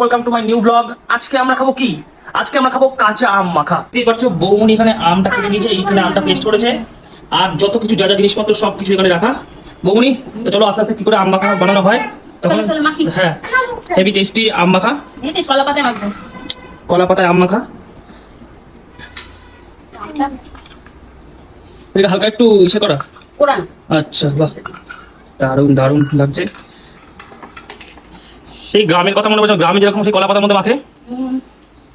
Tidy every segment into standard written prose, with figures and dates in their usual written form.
Welcome to my new blog. আজকে আমরা খাবো কি? আজকে আমরা খাবো কাঁচা আম মাখা। দেখতে পাচ্ছ বৌমনি এখানে আমটা কেটে নিয়েছে, এইখানে আমটা পেস্ট করেছে, আর যত কিছু যা যা জিনিসপত্র সব কিছু এখানে রাখা। বৌমনি তো চলো আস্তে আস্তে কি করে আম মাখা বানানো হয় তখন। হ্যাঁ, হেভি টেস্টি আম মাখা। কলা পাতায় মাখবো। কলা পাতায় আম মাখা, হালকা একটু ইসে করা। আচ্ছা, বাহ, দারুণ দারুণ লাগছে। সেই গ্রামের কথা মনে পড়ছে, গ্রামে যেরকম সেই কলা পাতার মধ্যে মাখে।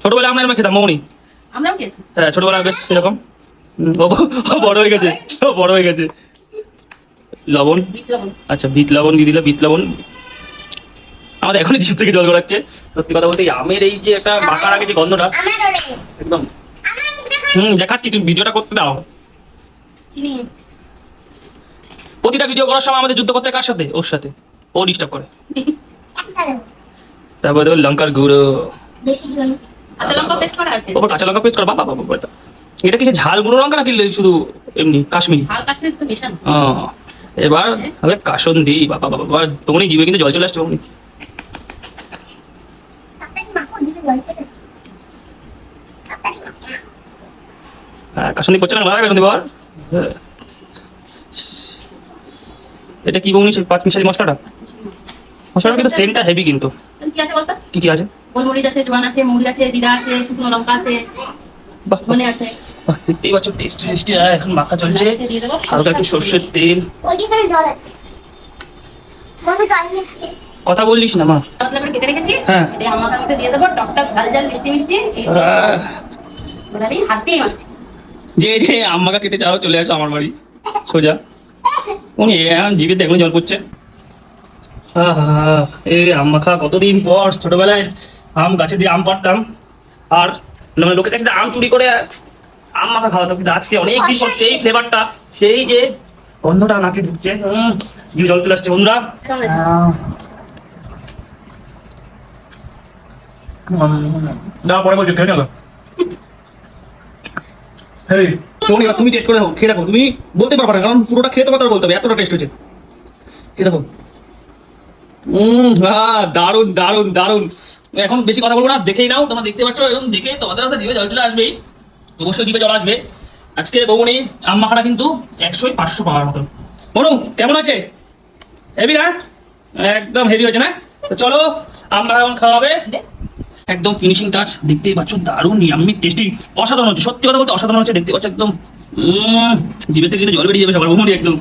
ছোটবেলায় আমরা এরকম খেতাম মৌনি। আমরাও খেয়েছি। হ্যাঁ, ছোটবেলায় বেশ এরকম। ও বড় হয়ে গেছে, ও বড় হয়ে গেছে। লবণ, আচ্ছা বিট লবণ দিয়ে দিলে, বিট লবণ। আমাদের এখনই জিভ থেকে জল গড়াচ্ছে। সত্যি কথা বলতে আমের এই যে একটা মাখার আগে যে গন্ধটা একদম। দেখাচ্ছি, তুমি ভিডিওটা করতে দাও। চিনি প্রতিটা ভিডিও করার সময় আমাদের যুদ্ধ করতে কার সাথে? ওর সাথে। ও ডিস্টার্ব করে। তারপরে দেবো লঙ্কার গুঁড়ো, কাঁচা লঙ্কা পেস্ট করা আছে। ওপর কাঁচা লঙ্কা পেস্ট করা। বাবা বাবা, এটা কি ঝাল গুঁড়ো লঙ্কা নাকি শুধু এমনি কাশ্মীরি? ঝাল কাশ্মীরি তো মেশানো। এবার হবে কাসন্দি। বাবা বাবা বাবা, তখনই জিভে কিন্তু জল চলে আসছে। তখনই কাসন্দি পড়ছে না, ভালো কাসন্দি বল। এটা কি বলনি, সেই 5 মিশালি মশলাটা? মশলাটা কিন্তু সেন্টটা হেভি কিন্তু। কি আছে বলতো? কি কি আছে? গোলমরিচ আছে, জোয়ান আছে, মৌরি আছে, জিরা আছে, শুকনো লঙ্কা আছে, বাহ, ধনে আছে। দেখতেই পাচ্ছ টেস্টি টেস্টি। এখন মাখা চলছে, দিয়ে দেবো হালকা একটু সর্ষের তেল। জল আছে। মনে জল মিষ্টি। কথা বললিস না মা। পাতলা করে কেটে রেখেছি। হ্যাঁ। এটা আমার মধ্যে দিয়ে দেবো, টকটক ঝাল ঝাল মিষ্টি মিষ্টি। এই ওটাই হাত দিয়ে মাখছি। যে যে আম মাখা খেতে চাও চলে আসো আমার বাড়ি সোজা। উনি জিভে দেখুন জল পড়ছে। এই আম মাখা কতদিন পর। ছোটবেলায় আম গাছে দিয়ে আম পাড়তাম, আর লোকের কাছে আম চুরি করে আম মাখা খাওয়াতাম, কিন্তু আজকে অনেকদিন পর সেই ফ্লেভারটা, সেই যে গন্ধটা নাকে ঢুকছে। জিভে জল চলে আসছে বন্ধুরা। না পরে বলছো, খেয়ে নেবো। তুমি টেস্ট করে দেখো, খেয়ে দেখো। তুমি বলতে পারবে না, কারণ পুরোটা খেয়ে তোমার বলতে হবে, এতটা টেস্ট হয়েছে। খেয়ে দেখো। দারুন দারুন দারুন। এখন বেশি কথা বলবো না, দেখেই নাও। তোমরা দেখতে পাচ্ছ, এখন দেখে তোমাদের হাতে জিভে জল চলে আসবেই। অবশ্যই জিভে জল আসবে। আজকে বৌমনি আম মাখাটা কিন্তু 100-500 পাওয়ার মতন। মনু কেমন আছে? হেভি না? একদম হেভি হয়েছে না? তো চলো আম মাখা এখন খাওয়া হবে। একদম ফিনিশিং টাচ। দেখতেই পাচ্ছ দারুণ ইয়াম্মি টেস্টি, অসাধারণ হচ্ছে। সত্যি কথা বলতে অসাধারণ হচ্ছে। দেখতে পাচ্ছ একদম জিভে থেকে কিন্তু জল বেরিয়ে যাবে সবার বৌমনি একদম।